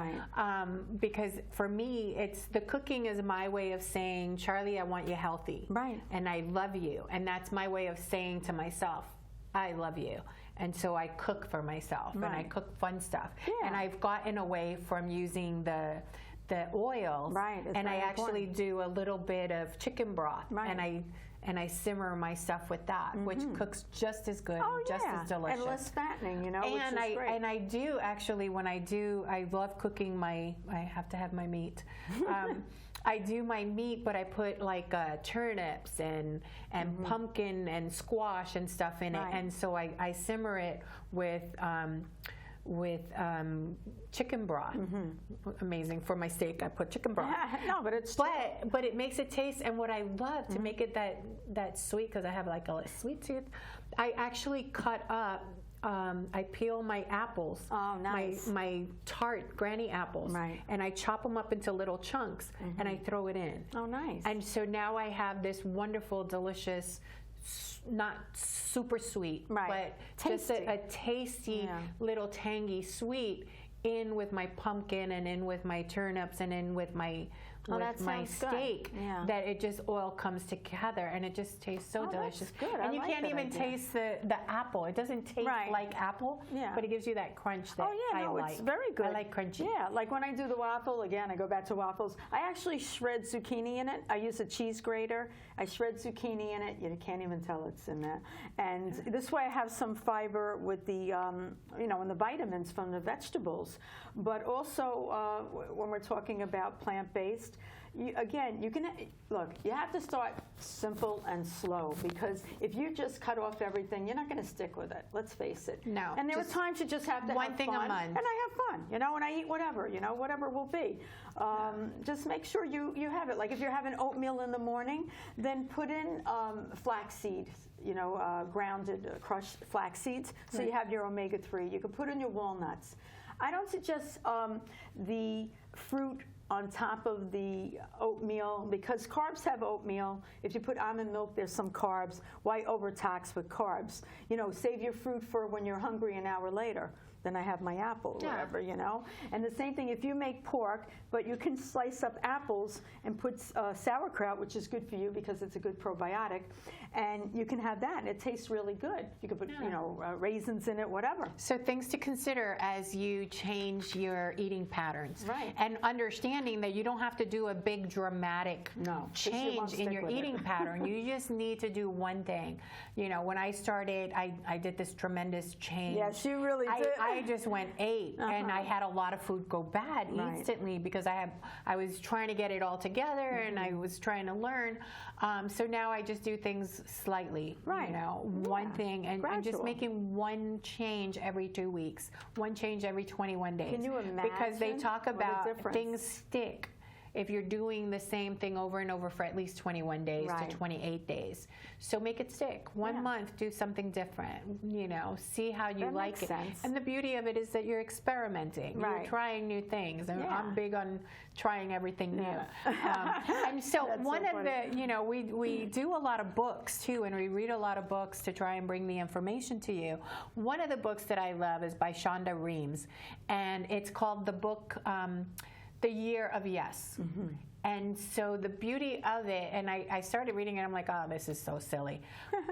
Because for me, it's the cooking is my way of saying, Charlie, I want you healthy. And I love you. And that's my way of saying to myself, I love you. And so I cook for myself, and I cook fun stuff. Yeah. And I've gotten away from using the oils, Right, it's and I very actually important. do a little bit of chicken broth, Right. and I simmer my stuff with that, which cooks just as good, Oh, and just yeah. as delicious. And less fattening, you know, which And is great. I do actually, when I love cooking I have to have my meat. I do my meat, but I put like turnips and pumpkin and squash and stuff in it, Right. and so I simmer it with chicken broth. Amazing for my steak. I put chicken broth. No, but it's But it makes it taste, and what I love to make it that sweet, because I have like a sweet tooth, I actually cut up. I peel my apples, Oh, nice. my tart granny apples, Right. and I chop them up into little chunks, and I throw it in. Oh, nice. And so now I have this wonderful, delicious, not super sweet, Right. but just Tasty. a tasty, Yeah. little tangy sweet in with my pumpkin and in with my turnips and in with my Oh, that my sounds good. steak, Yeah. that it just all comes together and it just tastes so Oh, that's delicious. good. I And you like can't that even idea. taste the apple. It doesn't taste Right. like apple, Yeah. but it gives you that crunch that Oh, yeah, I no, like. it's very good. I like crunchy. Yeah, like when I do the waffle, again, I go back to waffles. I actually shred zucchini in it. I use a cheese grater. I shred zucchini in it. You can't even tell it's in there. And this way I have some fiber with the, and the vitamins from the vegetables. But also, when we're talking about plant-based, you have to start simple and slow, because if you just cut off everything, you're not going to stick with it. Let's face it. No, And there are just times you just have to one have thing a fun. month. And I have fun, and I eat whatever, whatever it will be. Just make sure you have it. Like if you're having oatmeal in the morning, then put in flaxseed, grounded, crushed flax seeds, so you have your omega-3. You can put in your walnuts. I don't suggest the fruit on top of the oatmeal, because carbs have oatmeal. If you put almond milk, there's some carbs. Why overtax with carbs? Save your fruit for when you're hungry an hour later. Then I have my apple, or whatever, And the same thing, if you make pork, but you can slice up apples and put sauerkraut, which is good for you because it's a good probiotic, and you can have that, and it tastes really good. You can put, raisins in it, whatever. So things to consider as you change your eating patterns. Right. And understanding that you don't have to do a big dramatic No, 'cause you won't change in stick your with it. eating pattern. You just need to do one thing. When I started, I did this tremendous change. Yes, you really did. I just went 8, and I had a lot of food go bad Right. instantly because I was trying to get it all together, and I was trying to learn. So now I just do things slightly, Right. one Yeah. thing, and just Gradual. making one change every 2 weeks, one change every 21 days. Can you Because they imagine talk what a about difference? things stick if you're doing the same thing over and over for at least 21 days Right. to 28 days. So make it stick. One Yeah. month, do something different, see how you That like makes it. sense. And the beauty of it is that you're experimenting. You're Right. trying new things. And Yeah. I'm big on trying everything new. Yeah. And so That's one so of the, we do a lot of books too, and we read a lot of books to try and bring the information to you. One of the books that I love is by Shonda Rhimes, and it's called the book, The Year of Yes. And so the beauty of it, and I started reading it, I'm like, oh, this is so silly.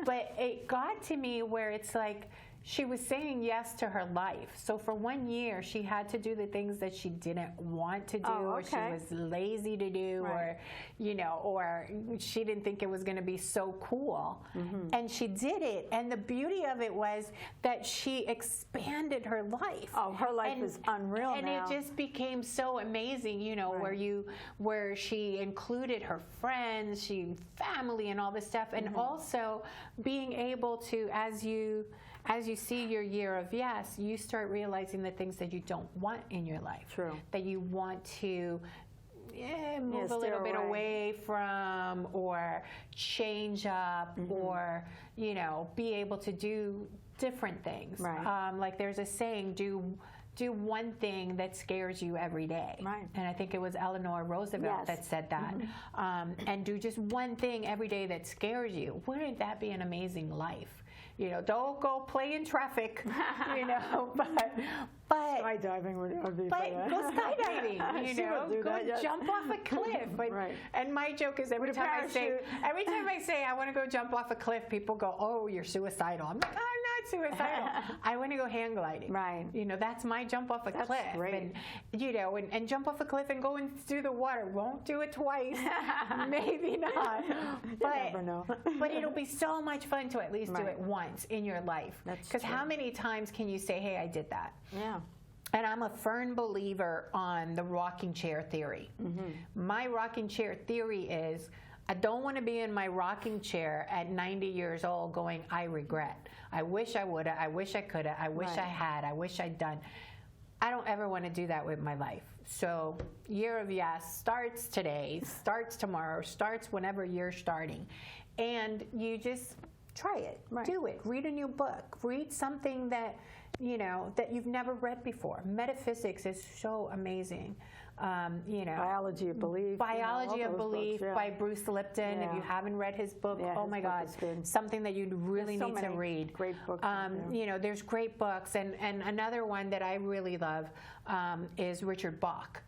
But it got to me where it's like, she was saying yes to her life. So for 1 year, she had to do the things that she didn't want to do, or she okay. was lazy to do, Right. or she didn't think it was going to be so cool. And she did it. And the beauty of it was that she expanded her life. Oh, her life is unreal and now. it just became so amazing, where she included her friends, family, and all this stuff, and also being able to, as you see your year of yes, you start realizing the things that you don't want in your life. True. That you want to move a steer little bit away. away from, or change up, or be able to do different things. Right. Like there's a saying, do one thing that scares you every day. Right. And I think it was Eleanor Roosevelt Yes. that said that. And do just one thing every day that scares you. Wouldn't that be an amazing life? Don't go play in traffic, but Skydiving would be but fun. go skydiving, She would do go that, yes. jump off a cliff. Right. And my joke is every With a time I say parachute. I want to go jump off a cliff, people go, "Oh, you're suicidal." I'm like, "I'm not suicidal. I want to go hang gliding. Right. You know, that's my jump off a cliff. Great. And, you know, and jump off a cliff and go through the water. Won't do it twice. Maybe not. But, never know. But it'll be so much fun to at least do it once in your life. Because how many times can you say, hey, I did that? Yeah. And I'm a firm believer on the rocking chair theory. My rocking chair theory is, I don't want to be in my rocking chair at 90 years old going, I regret. I wish I would have. I wish I could have. I wish I had. I wish I'd done. I don't ever want to do that with my life. So Year of Yes starts today, starts tomorrow, starts whenever you're starting. And you just try it. Do it. Read a new book. Read something that, you know, that you've never read before. Metaphysics is so amazing. You know, Biology of Belief. Biology of Belief books, by Bruce Lipton. If you haven't read his book, oh my God, something that you'd really need to read. Great books. You know, there's great books, and another one that I really love is Richard Bach.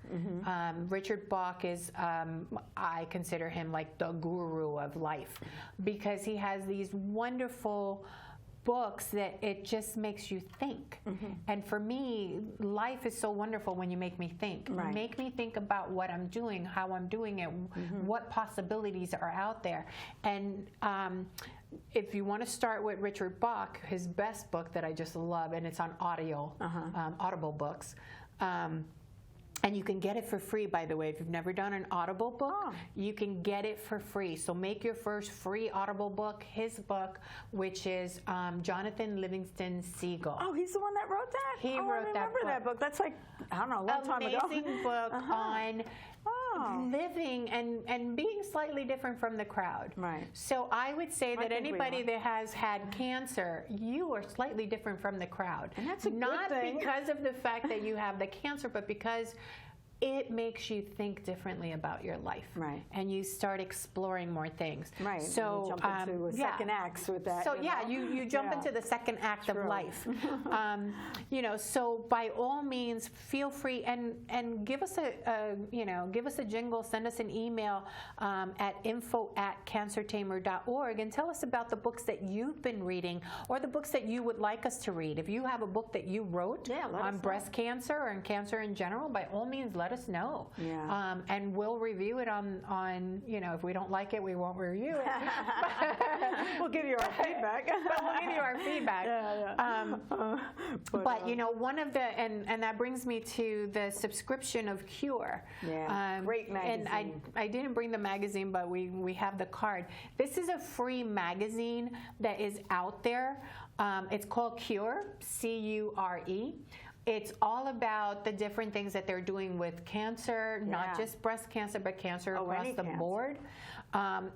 Richard Bach is, I consider him like the guru of life, because he has these wonderful books that it just makes you think. And for me, life is so wonderful when you make me think. Make me think about what I'm doing, how I'm doing it, what possibilities are out there. And if you want to start with Richard Bach, his best book that I just love, and it's on audio, Audible books. And you can get it for free, by the way. If you've never done an Audible book, you can get it for free. So make your first free Audible book, his book, which is Jonathan Livingston Seagull. Oh, he's the one that wrote that? He wrote I remember that book. That's like, I don't know, a long time ago. Amazing book on living and being slightly different from the crowd. So I would say that anybody that has had cancer, you are slightly different from the crowd. And that's a Not good thing. because of the fact that you have the cancer, but because it makes you think differently about your life. And you start exploring more things. So you jump into a second act with that. So you jump into the second act of life. You know, so by all means, feel free and give us a jingle, send us an email at info@cancertamer.org and tell us about the books that you've been reading or the books that you would like us to read. If you have a book that you wrote on breast cancer or in cancer in general, by all means, let us know. And we'll review it on, you know, if we don't like it, we won't review it. We'll give you our feedback. But we'll give you our feedback. But you know, one of the, and that brings me to the subscription of Cure. Great magazine. And I didn't bring the magazine, but we have the card. This is a free magazine that is out there. It's called Cure, C-U-R-E. It's all about the different things that they're doing with cancer, not just breast cancer, but cancer across the board.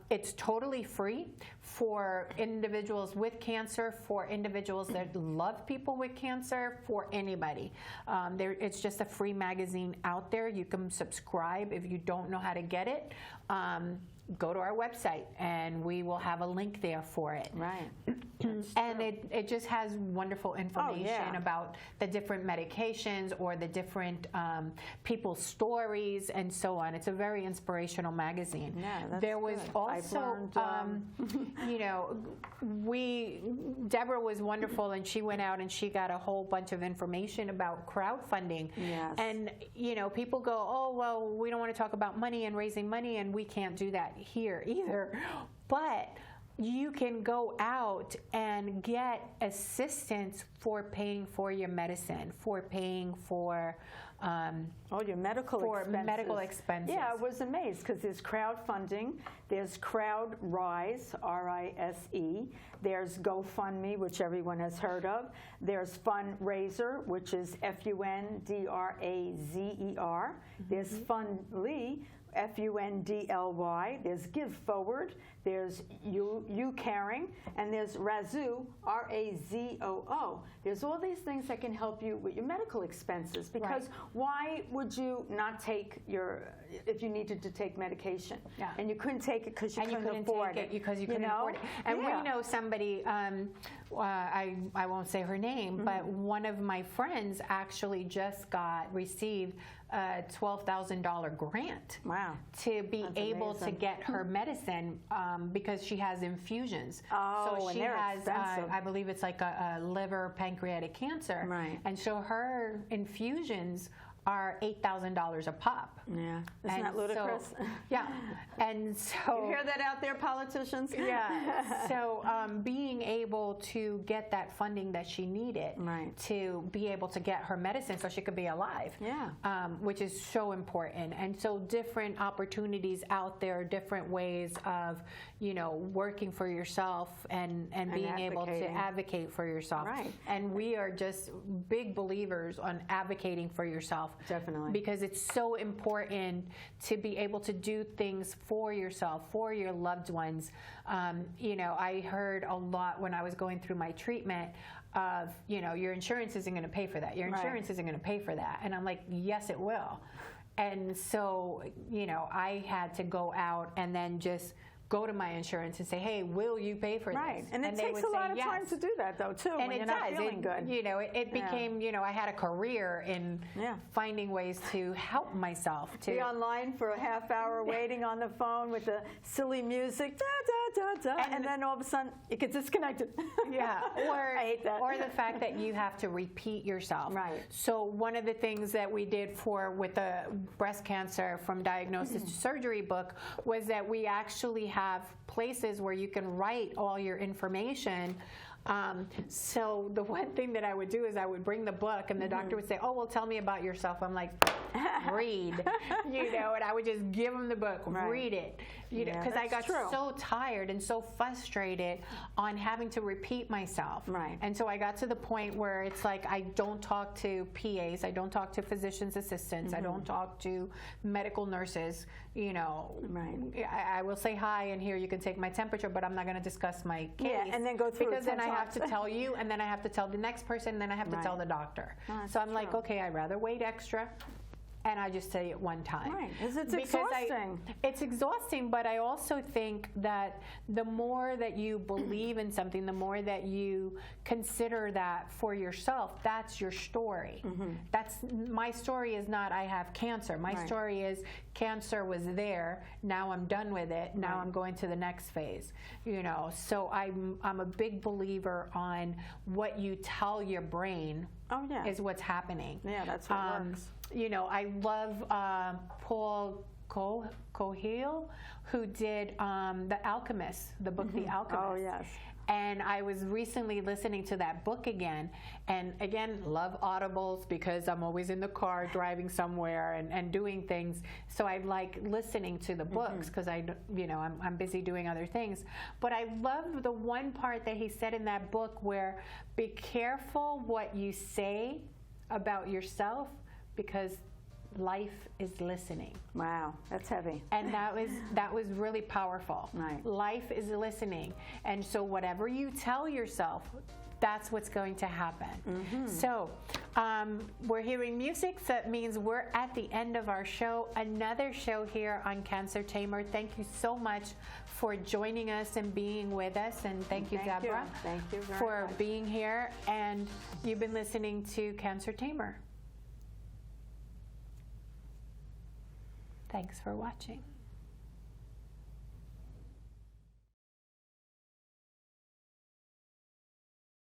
It's totally free for individuals with cancer, for individuals that love people with cancer, for anybody. It's just a free magazine out there. You can subscribe if you don't know how to get it. Go to our website and we will have a link there for it. And it just has wonderful information about the different medications or the different people's stories and so on. It's a very inspirational magazine. There was also, you know, Debra was wonderful, and she went out and she got a whole bunch of information about crowdfunding. And, you know, people go, oh, well, we don't want to talk about money and raising money, and we can't do that here either. But you can go out and get assistance for paying for your medicine, for paying for your medical expenses. Yeah, I was amazed because there's crowdfunding, there's CrowdRise, R-I-S-E, there's GoFundMe, which everyone has heard of, there's Fundraiser, which is F-U-N-D-R-A-Z-E-R, there's Fundly, F-U-N-D-L-Y, there's Give Forward, there's You Caring, and there's Razoo, R-A-Z-O-O. There's all these things that can help you with your medical expenses, because why would you not take if you needed to take medication? And you couldn't take it because you couldn't afford it. Because you couldn't afford it. And we know somebody, I won't say her name, but one of my friends actually just received a $12,000 grant. Wow. To be That's able to amazing. get her medicine because she has infusions. Oh, so and she they're has, expensive. I believe it's like a liver pancreatic cancer. Right. And so her infusions are $8,000 a pop. Yeah. Isn't And that ludicrous? So, yeah. And so You hear that out there, politicians? yeah. So being able to get that funding that she needed Right. to be able to get her medicine so she could be alive, Yeah. which is so important. And so different opportunities out there, different ways of, working for yourself and being able to advocating. advocate for yourself. Right. And we are just big believers on advocating for yourself. Definitely. Because it's so important to be able to do things for yourself, for your loved ones. I heard a lot when I was going through my treatment of, your insurance isn't going to pay for that. Your insurance isn't going to pay for that. And I'm like, yes, it will. And so, I had to go out and then just go to my insurance and say, hey, will you pay for Right. this? And it they takes would a lot say of yes. time to do that, though, too, And when it you're does. not feeling good. It became, I had a career in Yeah. finding ways to help myself. Be online for a half hour waiting on the phone with the silly music, and then all of a sudden it gets disconnected. Yeah, or I hate that. or the fact that you have to repeat yourself. Right. So one of the things that we did with the breast cancer from diagnosis to surgery book was that we actually have places where you can write all your information. So the one thing that I would do is I would bring the book, and the doctor would say, "Oh, well, tell me about yourself." I'm like, "Read," and I would just give him the book, Right. read it, Yeah, because I got that's true. so tired and so frustrated on having to repeat myself. Right. And so I got to the point where it's like I don't talk to PAs, I don't talk to physician's assistants, I don't talk to medical nurses. Right. I will say hi, and here you can take my temperature, but I'm not going to discuss my case. Yeah, and then go through because then 10 I have to times. tell you, and then I have to tell the next person, and then I have to Right. tell the doctor. No, that's So I'm like, true. okay, I'd rather wait extra. And I just say it one time. Right, 'cause it's Because exhausting. It's exhausting, but I also think that the more that you believe in something, the more that you consider that for yourself, that's your story. My story is not I have cancer. My Right. story is cancer was there. Now I'm done with it. Now I'm going to the next phase. So I'm a big believer on what you tell your brain Oh, yeah. is what's happening. Yeah, that's what works. I love Paul Coelho, who did The Alchemist, the book The Alchemist. Oh, yes. And I was recently listening to that book again. And again, love audibles because I'm always in the car driving somewhere and doing things. So I like listening to the books because I'm busy doing other things. But I love the one part that he said in that book where be careful what you say about yourself because life is listening. Wow, that's heavy. And that was really powerful. Right. Life is listening. And so whatever you tell yourself, that's what's going to happen. So we're hearing music, so it means we're at the end of our show. Another show here on Cancer Tamer. Thank you so much for joining us and being with us. And thank you, Debra, Thank you very for much. being here. And you've been listening to Cancer Tamer. Thanks for watching.